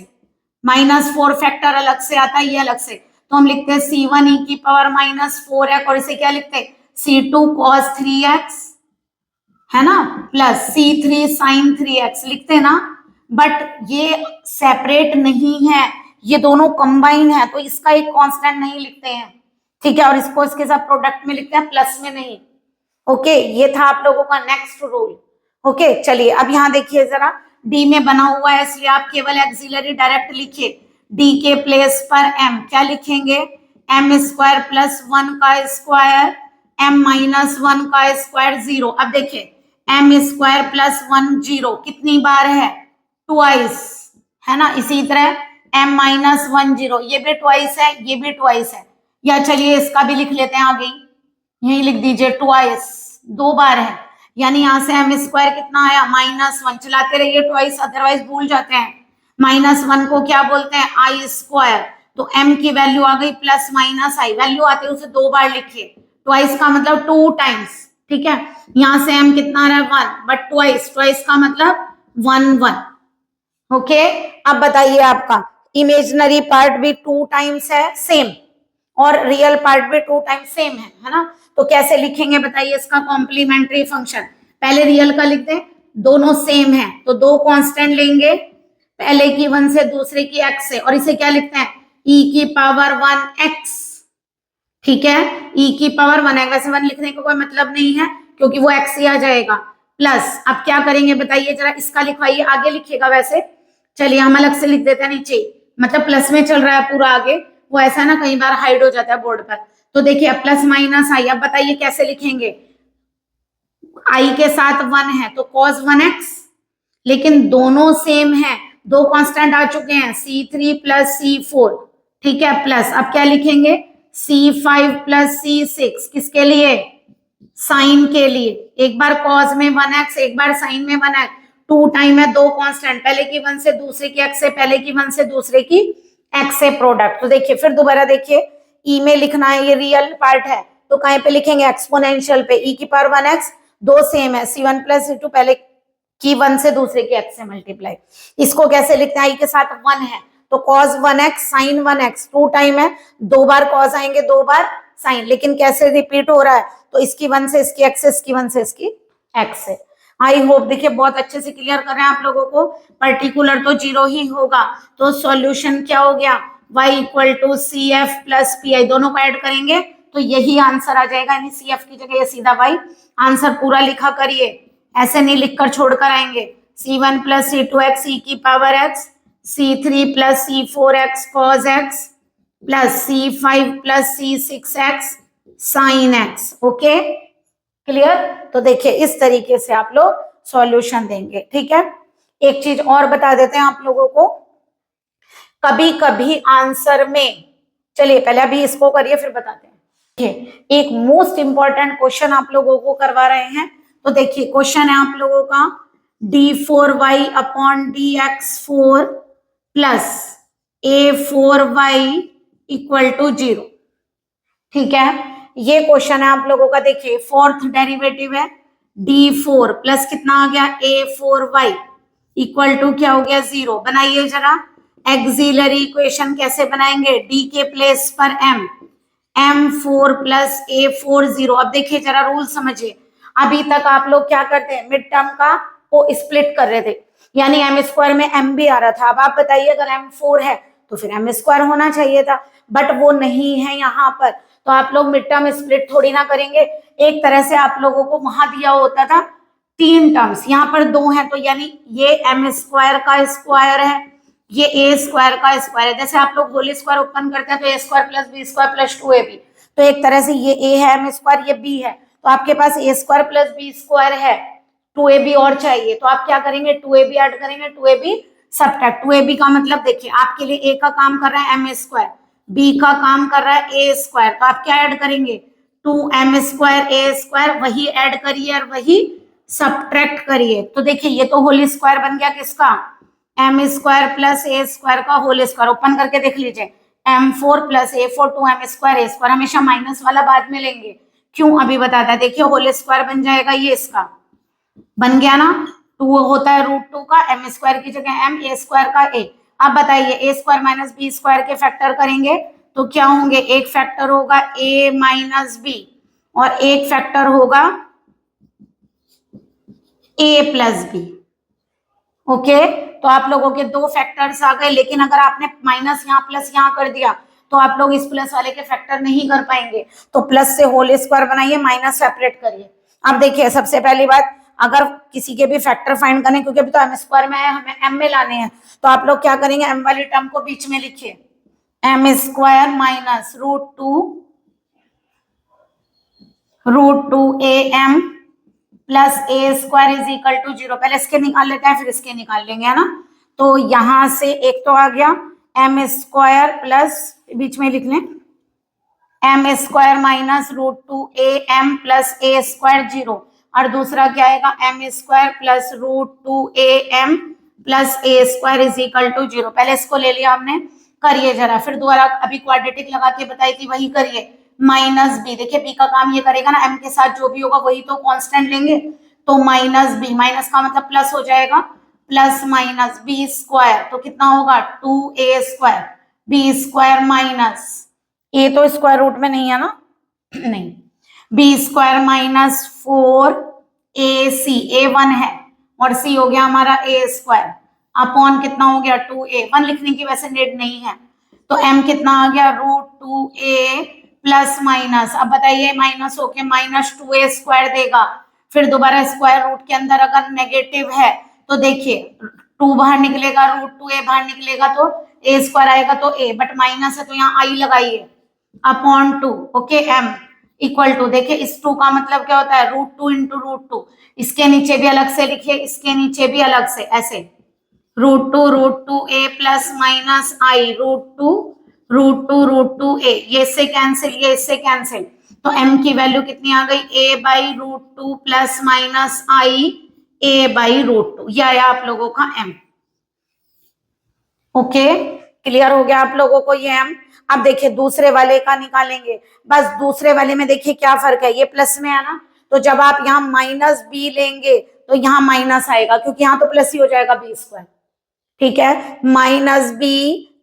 Speaker 1: -4 फैक्टर अलग से आता है, ये अलग से, तो हम लिखते हैं c1 e की पावर -4x, और इसे क्या लिखते हैं c2 cos 3x, है ना, प्लस c3 sin 3x लिखते हैं ना, बट ये सेपरेट नहीं है, ये दोनों कंबाइन है, तो इसका एक कांस्टेंट नहीं लिखते हैं, ठीक है, और इसको इसके साथ प्रोडक्ट में लिखते हैं, प्लस में नहीं। ओके ये था आप लोगों का नेक्स्ट रूल। ओके चलिए अब यहाँ देखिए जरा, डी में बना हुआ है इसलिए आप केवल एक्सिलरी डायरेक्ट लिखिए, डी के प्लेस पर m क्या लिखेंगे, m² प्लस 1 का स्क्वायर, m-1 का स्क्वायर 0। अब देखिए m² प्लस 1 0 कितनी बार है, ट्वाइस, है ना, इसी तरह m-1 0, ये भी ट्वाइस है, ये भी ट्वाइस है, या चलिए इसका भी लिख लेते हैं आगे, यही लिख दीजिए ट्वाइस, 2 बार है, यानी यहां से m² कितना आया -1, चलाते रहिए ट्वाइस, अदरवाइज भूल जाते हैं। -1 को क्या बोलते हैं i², तो m की वैल्यू आ गई प्लस -i, वैल्यू आते उसे 2 बार लिखिए, ट्वाइस का मतलब 2 टाइम्स, ठीक है, यहां से m कितना आ रहा है 1, बट ट्वाइस, ट्वाइस का मतलब 1 1। ओके अब बताइए आपका इमेजिनरी पार्ट भी 2 टाइम्स है सेम, और रियल पार्ट भी 2 टाइम्स सेम है ना, तो कैसे लिखेंगे बताइए इसका कॉम्प्लीमेंट्री फंक्शन। पहले रियल का लिखते हैं, दोनों सेम है तो 2 कांस्टेंट लेंगे, पहले की 1 से दूसरे की x से, और इसे क्या लिखते हैं e की पावर 1x, ठीक है, e की पावर 1x, वैसे 1 लिखने का कोई मतलब नहीं है क्योंकि वो x ही आ जाएगा, प्लस अब क्या करेंगे बताइए जरा, इसका लिखवाइए, आगे लिखिएगा वैसे, चलिए हम अलग से लिख देते हैं नीचे, मतलब प्लस में चल रहा है पूरा आगे, वो ऐसा ना कई बार हाइड हो जाता है बोर्ड पर, तो देखिए प्लस -i, अब बताइए कैसे लिखेंगे, i के साथ 1 है तो cos 1x, लेकिन दोनों सेम है, 2 कांस्टेंट आ चुके हैं c3 प्लस c4, ठीक है, प्लस अब क्या लिखेंगे c5 प्लस c6, किसके लिए, साइन के लिए, एक बार cos में 1x, एक बार साइन में 1x, 2 टाइम है, 2 कांस्टेंट, पहले की 1 से दूसरे की x से, पहले की 1 से दूसरे की x से प्रोडक्ट, तो देखिए फिर दोबारा देखिए, e में लिखना है, ये रियल पार्ट है तो कहीं पे लिखेंगे एक्सपोनेंशियल पे, e की पावर 1x, 2 सेम है, c1 प्लस c2 पहले की 1 से दूसरे की x से मल्टीप्लाई, इसको कैसे लिखते हैं, i के साथ 1 है तो cos 1x sin 1x, 2 time है, 2 बार cos आएंगे, 2 बार साइन, लेकिन कैसे रिपीट हो रहा है, तो इसकी 1 से इसकी x से, इसकी 1 से इसकी x से। आई होप देखिए बहुत अच्छे से क्लियर कर रहे हैं आप लोगों को, पर्टिकुलर तो 0 ही होगा, तो सॉल्यूशन क्या हो गया, y equal to CF plus PI, दोनों को ऐड करेंगे तो यही आंसर आ जाएगा, यानी CF की जगह ये सीधा y, आंसर पूरा लिखा करिए, ऐसे नहीं लिखकर छोड़कर आएंगे, c1 प्लस c2x e की power x, c3 plus c4x cos x plus c5 plus c6x sin x। Okay clear, तो देखिए इस तरीके से आप लोग सॉल्यूशन देंगे। ठीक है, एक चीज और बता देते हैं आप लोगों को, कभी कभी आंसर में, चलिए पहले अभी इसको करिए फिर बताते हैं। देखिए एक मोस्ट इंपॉर्टेंट क्वेश्चन आप लोगों को करवा रहे हैं, तो देखिए क्वेश्चन है आप लोगों का d4y upon dx4 plus a4y equal to 0। ठीक है, ये क्वेश्चन है आप लोगों का। देखिए फोर्थ डेरिवेटिव है d4 प्लस कितना आ गया a4y इक्वल टू क्या हो गया 0। बनाइए जरा एक्सिलरी इक्वेशन, कैसे बनाएंगे, d के प्लेस पर m4 प्लस a4 0। अब देखिए जरा रूल समझिए, अभी तक आप लोग क्या करते हैं, मिड टर्म का को स्प्लिट कर रहे थे, यानी m स्क्वायर में m भी आ रहा था। अब आप बताइए अगर m4 है तो फिर m स्क्वायर होना चाहिए था, बट वो नहीं है यहाँ पर, तो आप लोग मिड टर्म स्प्लिट थोड़ी ना करेंगे। एक तरह से आप लोगों को वहां दिया होता था 3 टर्म्स, यहाँ पर 2 हैं, तो यानी ये m स्क्वायर का स्क्वायर है, ये a स्क्वायर का स्क्वायर है। जैसे आप लोग होल स्क्वायर ओपन करते हैं तो a square plus b square plus 2ab, तो एक तरह से ये a है m स्क्वायर, ये b है, तो आपके पास a square plus b square है, 2ab और चाहिए, तो आप क्या करेंगे 2ab ऐड करेंगे, 2ab सबट्रैक्ट। 2ab का मतलब देखिए आपके लिए a का काम कर रहा है m स्क्वायर, b का काम कर रहा है a स्क्वायर, तो आप क्या ऐड करेंगे 2m स्क्वायर a स्क्वायर, वही ऐड करिए और वही सबट्रैक्ट करिए। तो देखिए ये तो होल स्क्वायर बन गया किसका, m square plus a square का होल स्क्वायर। ओपन करके देख लीजिए m4 plus a4 2m square a square, हमेशा माइनस वाला बाद में लेंगे, क्यों अभी बताता है। देखिए होल स्क्वायर बन जाएगा, ये इसका बन गया ना, 2 होता है √2 का, m स्क्वायर की जगह m, a स्क्वायर का a। अब बताइए a square minus b square के फैक्टर करेंगे तो क्या होंगे, एक फैक्टर होगा a माइनस b और एक फैक्टर होगा a प्लस b। ओके, तो आप लोगों के 2 फैक्टर्स आ गए, लेकिन अगर आपने माइनस यहाँ प्लस यहाँ कर दिया तो आप लोग इस प्लस वाले के फैक्टर नहीं कर पाएंगे, तो प्लस से होल स्क्वायर बनाइए, माइनस सेपरेट करिए। अब देखिए सबसे पहली बात, अगर किसी के भी फैक्टर फाइंड करने, क्योंकि अभी तो m स्क्वायर में है, हमें m में लाने हैं, तो आप लोग क्या करेंगे m वाली टर्म को बीच में लिखिए, m square minus √2 am plus a square is equal to 0। पहले इसके निकाल लेते हैं फिर इसके निकाल लेंगे, है ना। तो यहां से एक तो आ गया m स्क्वायर प्लस, बीच में लिख लें m square minus √2 am plus a square 0, और दूसरा क्या आएगा m square plus √2 am plus a square is equal to 0। पहले इसको ले लिया हमने, करिए जरा, फिर दोबारा अभी क्वाड्रेटिक लगा के बताई थी वही करिए, माइनस b। देखिए b का काम ये करेगा ना, m के साथ जो भी होगा वही तो कांस्टेंट लेंगे, तो माइनस b, माइनस का मतलब प्लस हो जाएगा, प्लस माइनस b स्क्वायर, तो कितना होगा 2a square, b square minus a तो स्क्वायर रूट में नहीं है ना नहीं, b square minus 4ac, a1 है और c हो गया हमारा a स्क्वायर, अपॉन कितना हो गया 2a, 1 लिखने की वैसे नीड नहीं है, तो m कितना आ गया √2a प्लस माइनस। अब बताइए माइनस होके माइनस 2a स्क्वायर देगा, फिर दोबारा स्क्वायर रूट के अंदर अगर नेगेटिव है तो देखिए 2 बाहर निकलेगा, √2a बाहर निकलेगा तो a स्क्वायर आएगा, तो a, बट माइनस है तो यहाँ i लगाइए upon 2। Okay, m equal to, देखिए इस 2 का मतलब क्या होता है √2 इंटू √2, इसके नीचे भी अलग से लिखिए, इसके नीचे भी अलग से, ऐसे √2 a plus minus i √2 a, ये इससे कैंसिल, ये इससे कैंसिल, तो m की वैल्यू कितनी आ गई a by √2 plus minus i a by √2, ये आया आप लोगों का m। ओके, क्लियर हो गया आप लोगों को ये m। अब देखिए दूसरे वाले का निकालेंगे, बस दूसरे वाले में देखिए क्या फर्क है, ये प्लस में है ना, तो जब आप यहाँ माइनस b लेंगे तो यहाँ माइनस आएगा, क्योंकि यहाँ तो प्लस ही हो जाएगा b स्क्वायर। ठीक है, minus b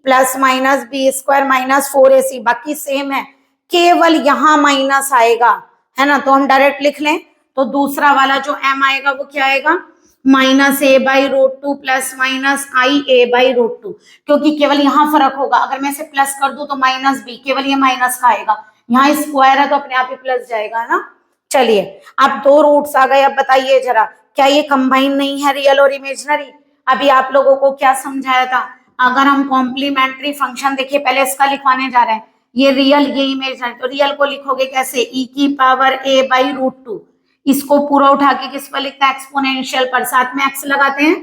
Speaker 1: plus minus b square minus 4ac, बाकी सेम है, केवल यहाँ माइनस आएगा, है ना, तो हम डायरेक्ट लिख लें, तो दूसरा वाला जो m आएगा वो क्या आएगा minus a by √2 plus minus i a by √2, क्योंकि केवल यहाँ फर्क होगा, अगर मैं इसे प्लस कर दूं तो माइनस b, केवल ये माइनस का आएगा, यहाँ स्क्वायर है तो अपने आप ही प्लस जाएगा, है ना। चलिए अब 2 रूट्स आ गए, अब बताइए जरा क्या ये कंबाइन नहीं है, रियल और इमेजिनरी। अभी आप लोगों को क्या समझाया था, अगर हम कॉम्प्लीमेंट्री फंक्शन, देखिए पहले इसका लिखवाने जा रहे हैं, ये रियल ये इमेजिनरी, तो रियल को लिखोगे कैसे e की पावर a बाई √2, इसको पूरा उठा के किस पर लिखते हैं, एक्सपोनेंशियल पर, साथ में एक्स लगाते हैं।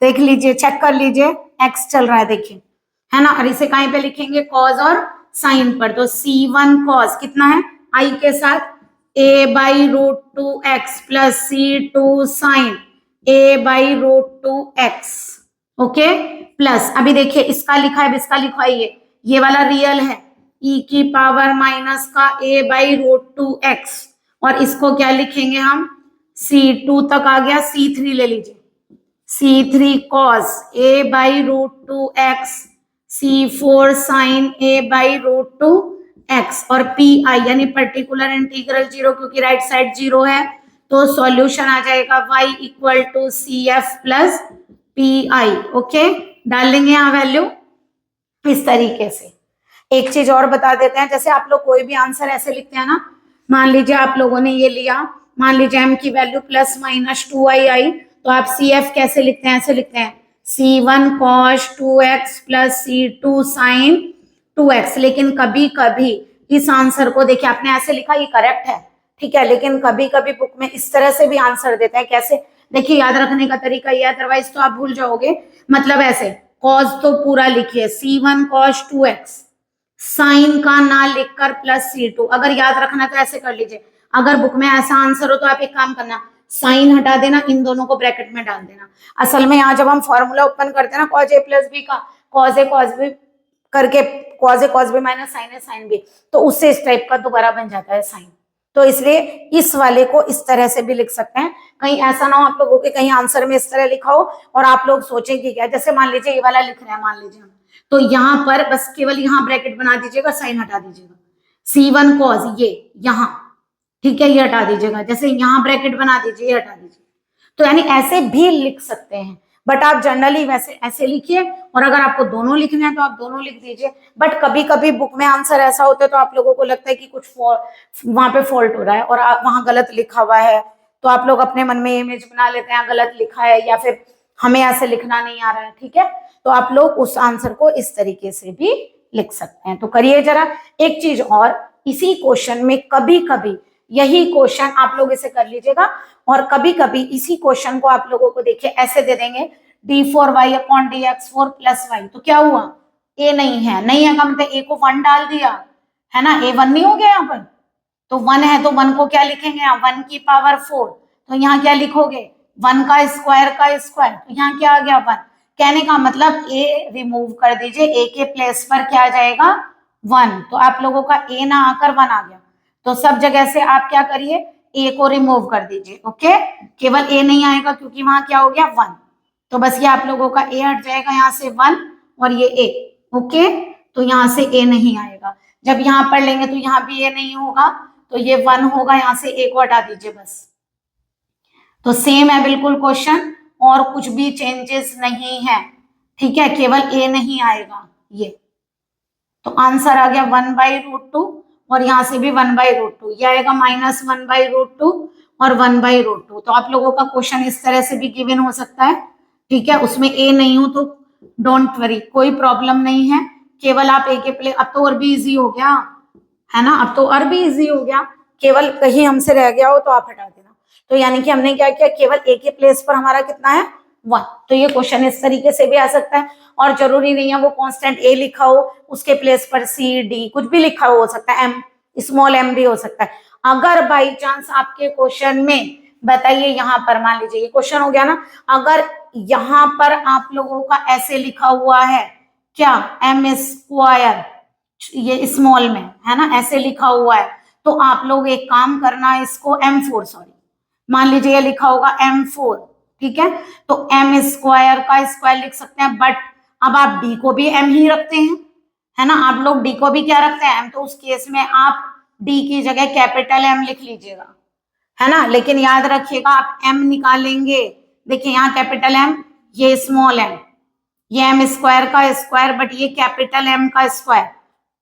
Speaker 1: देख लीजिए, चेक कर लीजिए, एक्स चल रहा है देखिए, है ना। और इसे कहीं पे लिखेंगे, कॉज और साइन पर। तो C1 कॉज कितना है, आई के साथ a/√2x plus C2 sign a/√2x, okay. Plus अभी देखिए इसका लिखा है, इसका लिखा है, ये वाला रियल है, e की पावर माइनस का a/√2x, और इसको क्या लिखेंगे हम, C2 तक आ गया, C3 ले लीजिए, C3 cos a/√2x, C4 sin a/√2x, और PI यानी पर्टिकुलर इंटीग्रल 0, क्योंकि राइट साइड 0 है, तो सॉल्यूशन आ जाएगा y equal to CF plus PI, okay. डाल देंगे यहाँ वैल्यू इस तरीके से। एक चीज और बता देते हैं, जैसे आप लोग कोई भी आंसर ऐसे लिखते हैं ना, मान लीजिए आप लोगों ने ये लिया, मान लीजिए m की वैल्यू प्लस माइनस 2i आई, तो आप CF कैसे लिखते हैं, ऐसे लिखते हैं C1 cos 2x plus C2 sin 2x। लेकिन कभी कभी इस आंसर को देखिए, आपने ऐसे लिखा, ये करेक्ट है, ठीक है, लेकिन कभी कभी बुक में इस तरह से भी आंसर देते हैं। कैसे, देखिए याद रखने का तरीका ये, अदरवाइज तो आप भूल जाओगे। मतलब ऐसे, कॉज तो पूरा लिखिए, C1 cos 2x, साइन का ना लिखकर प्लस C2। अगर याद रखना तो ऐसे कर लीजिए, अगर बुक में ऐसा आंसर हो तो आप एक काम करना, साइन हटा देना, इन दोनों को ब्रैकेट में डाल देना। असल में यहाँ जब हम फॉर्मूला ओपन करते हैं ना, कॉज ए प्लस बी का, कॉज ए कॉज बी करके, कॉज ए कॉज बी माइनस साइन ए साइन बी, तो उससे इस टाइप का दोबारा बन जाता है साइन। तो इसलिए इस वाले को इस तरह से भी लिख सकते हैं। कहीं ऐसा ना हो आप लोगों के कहीं आंसर में इस तरह लिखा हो और आप लोग सोचें कि क्या, जैसे मान लीजिए ये वाला लिख रहे हैं, मान लीजिए हम, तो यहाँ पर बस केवल यहाँ ब्रैकेट बना दीजिएगा, साइन हटा दीजिएगा, C1 कॉज ये यहाँ, ठीक है, ये हटा दीजिएगा, जैसे यहाँ ब्रैकेट बना दीजिए, ये हटा दीजिए। तो यानी ऐसे भी लिख सकते हैं, बट आप जनरली वैसे ऐसे लिखिए, और अगर आपको दोनों लिखने हैं तो आप दोनों लिख दीजिए। बट कभी कभी बुक में आंसर ऐसा होता है तो आप लोगों को लगता है कि कुछ वहां पे फॉल्ट हो रहा है और वहां गलत लिखा हुआ है, तो आप लोग अपने मन में इमेज बना लेते हैं गलत लिखा है, या फिर हमें ऐसे लिखना नहीं आ रहा है, ठीक है, तो आप लोग उस आंसर को इस तरीके से भी लिख सकते हैं। तो करिए जरा। एक चीज और, इसी क्वेश्चन में कभी कभी यही क्वेश्चन आप लोग इसे कर लीजिएगा, और कभी कभी इसी क्वेश्चन को आप लोगों को देखिए ऐसे दे देंगे, d4y upon dx4 plus Y, तो क्या हुआ, a नहीं है, नहीं है का मतलब a को 1 डाल दिया, है ना, a 1 नहीं हो गया यहाँ पर, तो 1 है, तो 1 को क्या लिखेंगे यहाँ, 1 की पावर 4, तो यहाँ क्या लिखोगे, 1 का स्क्वायर का स्क्वायर, तो यहाँ क्या आ गया 1। कहने का मतलब a रिमूव कर दीजिए, a के प्लेस पर क्या आ जाएगा 1, तो आप लोगों का a ना आकर 1 आ गया। तो सब जगह से आप क्या करिए, a को रिमूव कर दीजिए, ओके, केवल a नहीं आएगा क्योंकि वहां क्या हो गया 1, तो बस ये आप लोगों का a हट जाएगा यहाँ से 1, और ये a, ओके, तो यहाँ से a नहीं आएगा। जब यहाँ पर लेंगे तो यहाँ भी a नहीं होगा, तो ये 1 होगा, यहाँ से a को हटा दीजिए बस। तो सेम है बिल्कुल क्वेश्चन, और कुछ भी चेंजेस नहीं है, ठीक है, केवल a नहीं आएगा ये। तो आंसर आ गया 1/√2, और यहाँ से भी 1/√2, ये आएगा -1/√2 और 1/√2। तो आप लोगों का क्वेश्चन इस तरह से भी गिवन हो सकता है, ठीक है, उसमें a नहीं हो तो डोंट वरी, कोई प्रॉब्लम नहीं है, केवल आप a के प्लेस, अब तो और भी इजी हो गया, है ना, अब तो और भी इजी हो गया, केवल कहीं हमसे रह गया हो तो आप हटा देना। तो यानी कि हमने क्या किया, केवल a के प्लेस पर हमारा कितना है 1, तो ये क्वेश्चन इस तरीके से भी आ सकता है, और जरूरी नहीं है वो कांस्टेंट a लिखा हो, उसके प्लेस पर c d कुछ भी लिखा हो सकता है, m स्मॉल m भी हो सकता है। अगर बाई चांस आपके क्वेश्चन में, बताइए यहाँ पर मान लीजिए ये क्वेश्चन हो गया ना, अगर यहाँ पर आप लोगों का ऐसे लिखा हुआ है क्या, m स्क्वायर, ये स्मॉल में है ना, ऐसे लिखा हुआ है, तो आप लोग एक काम करना, इसको m4, सॉरी मान लीजिए ये लिखा होगा m4, ठीक है, तो m स्क्वायर का स्क्वायर लिख सकते हैं, बट अब आप d को भी m ही रखते हैं, है ना, आप लोग d को भी क्या रखते हैं m, तो उस केस में आप d की जगह कैपिटल M लिख लीजिएगा, है ना, लेकिन याद रखिएगा आप m निकालेंगे, देखिए यहाँ कैपिटल M, ये स्मॉल m, ये m स्क्वायर का स्क्वायर, बट ये कैपिटल M का स्क्वायर,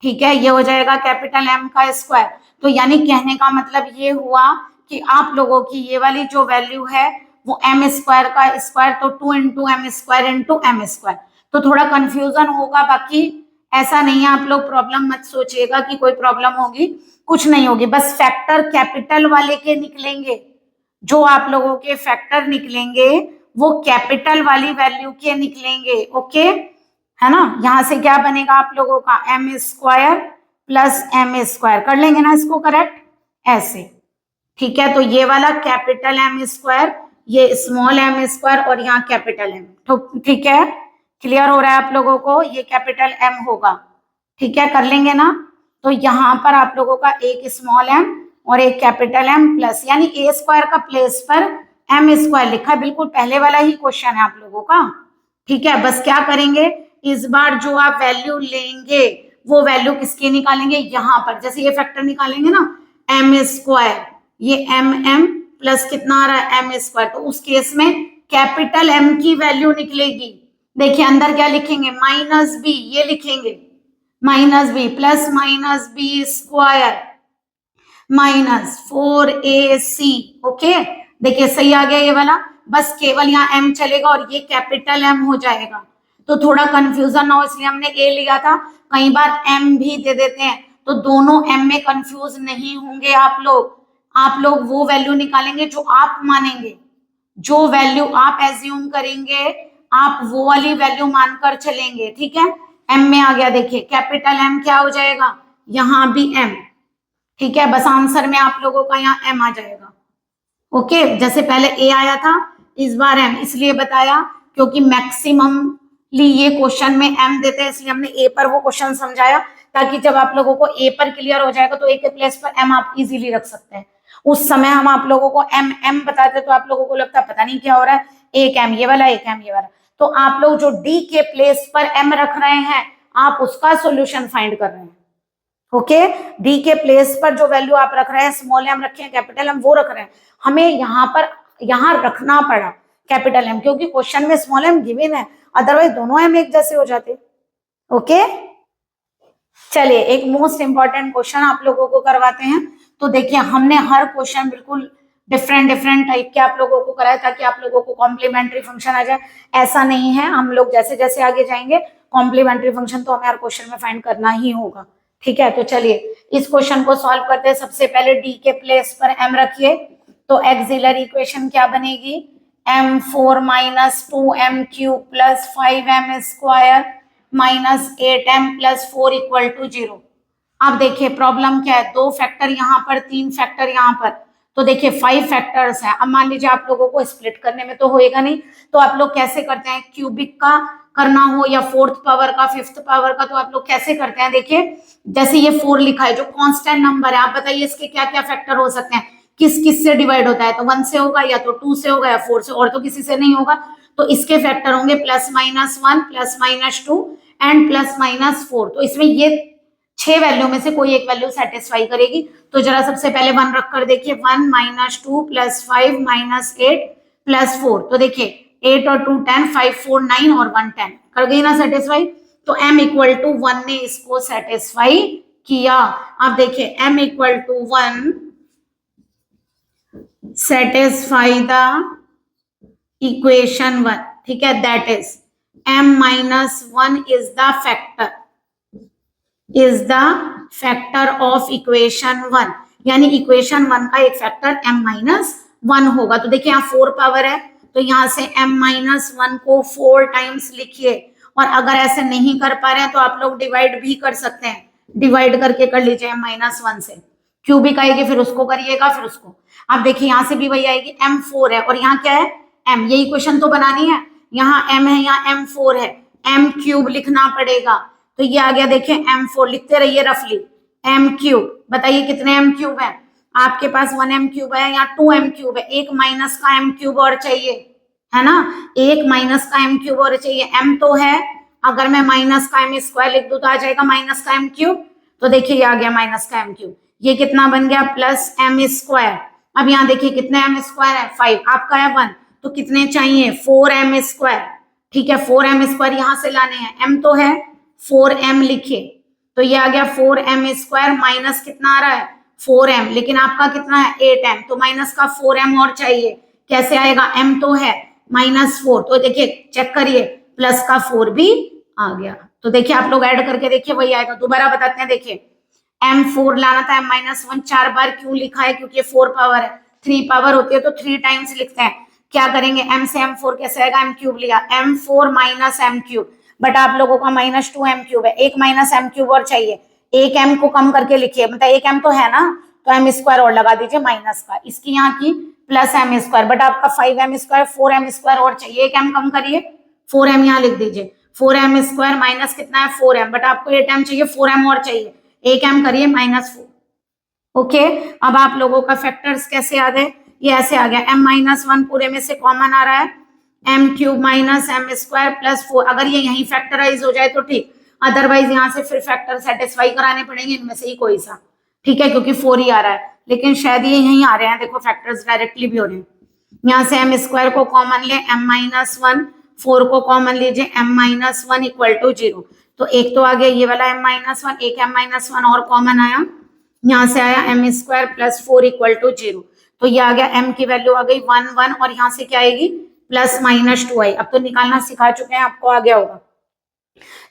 Speaker 1: ठीक है, ये हो जाएगा कैपिटल M का स्क्वायर। तो यानी कहने का मतलब ये हुआ कि आप लोगों की ये वाली जो वैल्यू है वो m स्क्वायर का स्क्वायर, तो 2 into m square into m square, तो थोड़ा कंफ्यूजन होगा, बाकी ऐसा नहीं है, आप लोग प्रॉब्लम मत सोचिएगा कि कोई प्रॉब्लम होगी, कुछ नहीं होगी, बस फैक्टर कैपिटल वाले के निकलेंगे, जो आप लोगों के फैक्टर निकलेंगे वो कैपिटल वाली वैल्यू के निकलेंगे। ओके, है ना। यहां से क्या बनेगा आप लोगों का m square plus m square, कर लेंगे ना इसको करेक्ट ऐसे। ठीक है, तो ये वाला कैपिटल एम स्क्वायर, ये स्मॉल एम स्क्वायर और यहाँ कैपिटल एम। तो ठीक है, क्लियर हो रहा है आप लोगों को, ये कैपिटल एम होगा। ठीक है, कर लेंगे ना। तो यहाँ पर आप लोगों का एक स्मॉल एम और एक कैपिटल एम प्लस, यानी ए स्क्वायर का प्लेस पर एम स्क्वायर लिखा है, बिल्कुल पहले वाला ही क्वेश्चन है आप लोगों का। ठीक है, बस क्या करेंगे, इस बार जो आप वैल्यू लेंगे वो वैल्यू किसकी निकालेंगे, यहाँ पर जैसे ये फैक्टर निकालेंगे ना एम स्क्वायर, ये एम एम प्लस कितना आ रहा है एम स्क्वायर, तो उस केस में कैपिटल एम की वैल्यू निकलेगी। देखिए अंदर क्या लिखेंगे, माइनस बी, ये लिखेंगे minus b plus minus b square minus 4ac। Okay, देखिए सही आ गया ये वाला, बस केवल यहाँ एम चलेगा और ये कैपिटल एम हो जाएगा। तो थोड़ा कंफ्यूजन ना हो इसलिए हमने ए लिया था, कई बार एम भी दे देते हैं, तो दोनों एम में कंफ्यूज नहीं होंगे आप लोग। आप लोग वो वैल्यू निकालेंगे जो आप मानेंगे, जो वैल्यू आप एज्यूम करेंगे आप वो वाली वैल्यू मानकर चलेंगे। ठीक है, एम में आ गया, देखिए कैपिटल एम क्या हो जाएगा, यहां भी एम। ठीक है, बस आंसर में आप लोगों का यहाँ एम आ जाएगा। ओके, जैसे पहले ए आया था इस बार एम, इसलिए बताया क्योंकि मैक्सिममली ये क्वेश्चन में एम देते हैं, इसलिए हमने ए पर वो क्वेश्चन समझाया, ताकि जब आप लोगों को ए पर क्लियर हो जाएगा तो ए के प्लेस पर एम आप इजीली रख सकते हैं। उस समय हम आप लोगों को एम एम बताते तो आप लोगों को लगता पता नहीं क्या हो रहा है, एक एम ये वाला, एक एम ये वाला। तो आप लोग जो डी के प्लेस पर एम रख रहे हैं आप उसका सोल्यूशन फाइंड कर रहे हैं। ओके, डी के प्लेस पर जो वैल्यू आप रख रहे हैं, स्मॉल एम रखे हैं, कैपिटल एम वो रख रहे हैं, हमें यहाँ पर यहाँ रखना पड़ा कैपिटल एम, क्योंकि क्वेश्चन में स्मॉल एम गिवन है, अदरवाइज दोनों एम एक जैसे हो जाते। ओके, चलिए एक मोस्ट इंपॉर्टेंट क्वेश्चन आप लोगों को करवाते हैं। तो देखिए हमने हर क्वेश्चन बिल्कुल डिफरेंट टाइप के आप लोगों को कराया ताकि आप लोगों को कॉम्प्लीमेंट्री फंक्शन आ जाए। ऐसा नहीं है, हम लोग जैसे जैसे आगे जाएंगे कॉम्प्लीमेंट्री फंक्शन तो हमें हर क्वेश्चन में फाइंड करना ही होगा। ठीक है, तो चलिए इस क्वेश्चन को सॉल्व करते हैं। सबसे पहले डी के प्लेस पर एम रखिए, तो एक्सिलरी इक्वेशन क्या बनेगी, m4 minus 2m cube plus 5m square minus 8m plus 4 equal to 0। अब देखिए प्रॉब्लम क्या है, दो फैक्टर यहाँ पर, तीन फैक्टर यहाँ पर, तो देखिए 5 फैक्टर्स है। अब मान लीजिए आप लोगों को स्प्लिट करने में तो होएगा नहीं, तो आप लोग कैसे करते हैं, क्यूबिक का करना हो या फोर्थ पावर का, फिफ्थ पावर का, तो आप लोग कैसे करते हैं। देखिए जैसे ये 4 लिखा है जो कांस्टेंट नंबर है, आप बताइए इसके क्या क्या फैक्टर हो सकते हैं, किस किस से डिवाइड होता है, तो 1 से होगा या तो 2 से होगा या 4 से, और तो किसी से नहीं होगा। तो इसके फैक्टर होंगे plus minus 1 plus minus 2 and plus minus 4। तो इसमें ये 6 वैल्यू में से कोई एक वैल्यू सेटिस्फाई करेगी। तो जरा सबसे पहले 1 रख कर देखिए, 1 माइनस 2 प्लस 5 माइनस 8 प्लस 4। तो देखिए 8 और 2 10, 5 4 9 और 1 10, कर गई ना सेटिस्फाई। तो m इक्वल टू 1 ने इसको सेटिस्फाई किया। अब देखिए m equal to 1 satisfy the equation 1। ठीक है, that is m minus 1 is the factor, is the factor of equation 1, यानी इक्वेशन 1 का एक फैक्टर m माइनस 1 होगा। तो देखिए यहाँ 4 पावर है, तो यहाँ से m माइनस 1 को 4 टाइम्स लिखिए, और अगर ऐसे नहीं कर पा रहे हैं तो आप लोग डिवाइड भी कर सकते हैं, डिवाइड करके कर लीजिए m माइनस 1 से, क्यूबिक आएगी फिर उसको करिएगा फिर उसको। अब देखिए यहाँ से भी वही आएगी, m4 है और यहाँ क्या है m, ये इक्वेशन तो बनानी है, यहाँ m है यहाँ m4 है, m क्यूब लिखना पड़ेगा। तो ये आ गया, देखिए m4 लिखते रहिए रफली, m क्यूब, बताइए कितने m क्यूब है आपके पास, 1m क्यूब है, यहाँ 2m क्यूब है, एक माइनस का m क्यूब और चाहिए, है ना, एक माइनस का m क्यूब और चाहिए, m तो है, अगर मैं माइनस का m स्क्वायर लिख दूं तो आ जाएगा माइनस का m क्यूब। तो देखिए ये आ गया माइनस का m क्यूब, ये कितना बन गया प्लस m स्क्वायर। अब यहाँ देखिए कितने m स्क्वायर है 5, आपका है 1, तो कितने चाहिए 4m स्क्वायर। ठीक है, 4m स्क्वायर यहाँ से लाने हैं, m तो है 4m लिखिए, तो ये आ गया 4m स्क्वायर माइनस कितना आ रहा है 4m, लेकिन आपका कितना है 8m, तो माइनस का 4m और चाहिए, कैसे आएगा, m तो है माइनस 4, तो देखिए चेक करिए प्लस का 4 भी आ गया। तो देखिए आप लोग ऐड करके देखिए वही आएगा। दोबारा बताते हैं, देखिए m4 लाना था, m माइनस 1 4 बार क्यों लिखा है, क्योंकि 4 पावर है, 3 पावर होती है तो 3 टाइम्स लिखते हैं। क्या करेंगे, m से m4 कैसे आएगा, m क्यूब लिया, m4 minus m cube, but आप लोगों का -2 m क्यूब है, एक माइनस m क्यूब और चाहिए, एक m को कम करके लिखिए, मतलब एक m तो है ना, तो m स्क्वायर और लगा दीजिए माइनस का, इसकी यहाँ की प्लस m स्क्वायर, बट आपका 5m स्क्वायर 4m स्क्वायर और चाहिए, एक m कम करिए, 4m यहाँ लिख दीजिए, 4m स्क्वायर माइनस कितना है 4m, बट आपको 8m चाहिए, 4m और चाहिए, एक m करिए -4। ओके, अब आप लोगों का फैक्टर्स कैसे आ गए, ये ऐसे आ गया, m-1 पूरे में से कॉमन आ रहा है, m cube minus m square plus 4, अगर ये यहीं फैक्टराइज हो जाए तो ठीक, अदरवाइज यहाँ से फिर फैक्टर सेटिस्फाई कराने पड़ेंगे, इनमें से ही कोई सा, ठीक है, क्योंकि 4 ही आ रहा है, लेकिन शायद ये यहीं आ रहे हैं, देखो फैक्टर्स डायरेक्टली भी हो रहे हैं, यहाँ से m स्क्वायर को कॉमन ले, m-1, 4 को कॉमन लीजिए, m-1 इक्वल टू 0, तो एक तो आ गया ये वाला m-1, एक m-1 और कॉमन आया, यहाँ से आया m square plus 4 equal to 0, तो ये आ गया m की वैल्यू आ गई 1 1, और यहाँ से क्या आएगी प्लस -2 आई, अब तो निकालना सिखा चुके हैं, आपको आ गया होगा,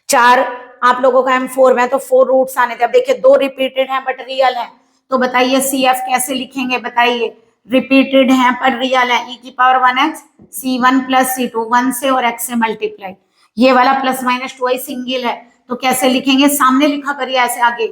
Speaker 1: 4 आप लोगों का m4 में, तो 4 रूट्स आने थे, अब देखिए 2 रिपीटेड हैं बट रियल है, तो बताइए CF कैसे लिखेंगे, बताइए, रिपीटेड है पर रियल है, e की power 1x c1 plus c2, 1 से और x से मल्टीप्लाई, ये वाला प्लस -2 आई सिंगल है, तो कैसे लिखेंगे, सामने लिखा करिए ऐसे आगे,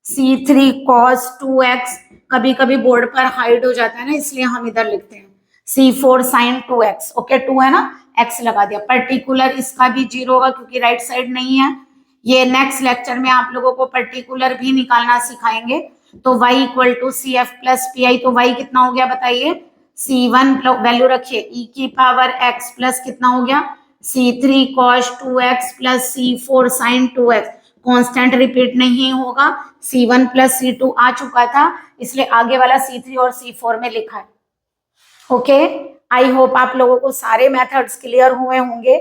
Speaker 1: c3 cos 2x, कभी कभी बोर्ड पर हाइड हो जाता है ना, इसलिए हम इधर लिखते हैं c4 sin 2x, ओके 2 है ना, x लगा दिया, पर्टिकुलर इसका भी 0 होगा क्योंकि राइट साइड नहीं है, ये नेक्स्ट लेक्चर में आप लोगों को पर्टिकुलर भी निकालना सिखाएंगे, तो y equal to CF plus PI, तो y कितना हो गया बताइए, c1 वैल्यू रखिए e की पावर x प्लस कितना हो गया c3 cos 2x plus c4 sin 2x, constant repeat नहीं होगा, c1 प्लस c2 आ चुका था, इसलिए आगे वाला c3 और c4 में लिखा है। ओके, आई होप आप लोगों को सारे मेथड्स क्लियर हुए होंगे,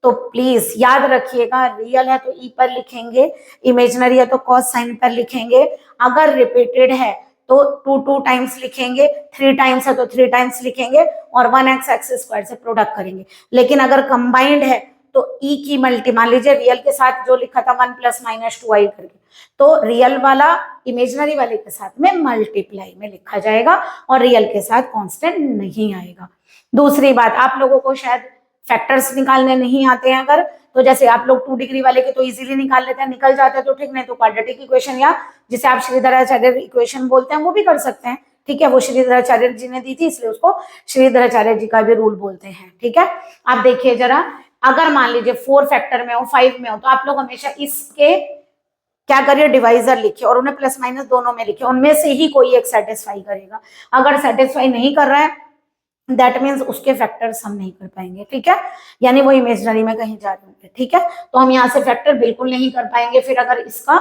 Speaker 1: तो प्लीज याद रखिएगा, रियल है तो ई पर लिखेंगे, इमेजिनरी है तो कॉस साइन पर लिखेंगे, अगर रिपीटेड है तो 2 टाइम्स लिखेंगे, 3 टाइम्स है तो 3 टाइम्स लिखेंगे, और 1x एक्स स्क्वायर से प्रोडक्ट करेंगे, लेकिन अगर कंबाइंड है तो ई की मल्टी, मान लीजिए रियल के साथ जो लिखा था 1 प्लस -2i करके, तो रियल वाला इमेजिनरी वाले के साथ में मल्टीप्लाई में लिखा जाएगा, और रियल के साथ कांस्टेंट नहीं आएगा। दूसरी बात, आप लोगों को शायद फैक्टर्स निकालने नहीं आते हैं अगर, तो जैसे आप लोग 2 डिग्री वाले के तो इजीली निकाल लेते हैं, निकल जाते हैं तो ठीक, नहीं तो क्वाड्रेटिक इक्वेशन या जिसे आप श्रीधराचार्य इक्वेशन बोलते हैं वो भी कर सकते हैं, ठीक है, वो श्रीधराचार्य जी ने दी थी इसलिए उसको श्रीधराचार्य जी का भी रूल बोलते हैं, ठीक है। आप देखिए जरा, अगर मान लीजिए 4 फैक्टर में हो, 5 में हो, तो आप लोग हमेशा इसके क्या करिए, डिवाइजर लिखिए और उन्हें प्लस माइनस दोनों में लिखिए, उनमें से ही कोई एक सेटिस्फाई करेगा, अगर सेटिस्फाई नहीं कर रहा है दैट मीन्स उसके फैक्टर्स हम नहीं कर पाएंगे, ठीक है, यानी वो इमेजिनरी में कहीं जा रहे होंगे, ठीक है, तो हम यहाँ से फैक्टर बिल्कुल नहीं कर पाएंगे फिर अगर इसका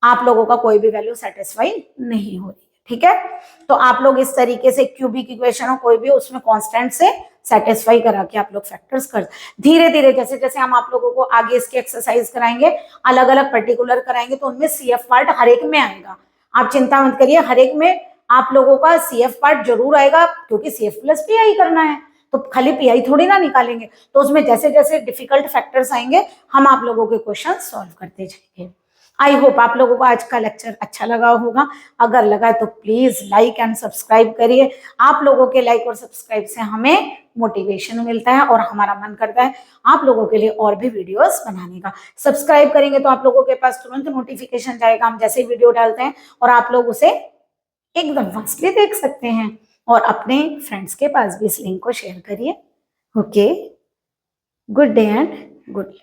Speaker 1: आप लोगों का कोई भी वैल्यू सेटिस्फाई नहीं हो रही है, ठीक है, तो आप लोग इस तरीके से क्यूबिक इक्वेशन हो कोई भी, उसमें कांस्टेंट से सेटिस्फाई करा के आप लोग फैक्टर्स कर, धीरे धीरे जैसे जैसे हम आप लोगों को आगे इसकी एक्सरसाइज कराएंगे, अलग अलग पर्टिकुलर कराएंगे, तो उनमें CF पार्ट हर एक में आएगा, आप चिंता मत करिए, हर एक में आप लोगों का CF पार्ट जरूर आएगा, क्योंकि CF प्लस PI करना है, तो खाली PI थोड़ी ना निकालेंगे, तो उसमें जैसे जैसे डिफिकल्ट फैक्टर्स आएंगे हम आप लोगों के क्वेश्चन सॉल्व करते जाएंगे। आई होप आप लोगों को आज का लेक्चर अच्छा लगा होगा, अगर लगा तो प्लीज लाइक एंड सब्सक्राइब करिए, आप लोगों के लाइक और सब्सक्राइब से हमें मोटिवेशन मिलता है और हमारा मन करता है आप लोगों के लिए और भी वीडियोस बनाने का। सब्सक्राइब करेंगे तो आप लोगों के पास तुरंत नोटिफिकेशन जाएगा हम जैसे वीडियो डालते हैं, और आप लोग उसे एकदम फास्टली देख सकते हैं, और अपने फ्रेंड्स के पास भी इस लिंक को शेयर करिए। Okay, good day and good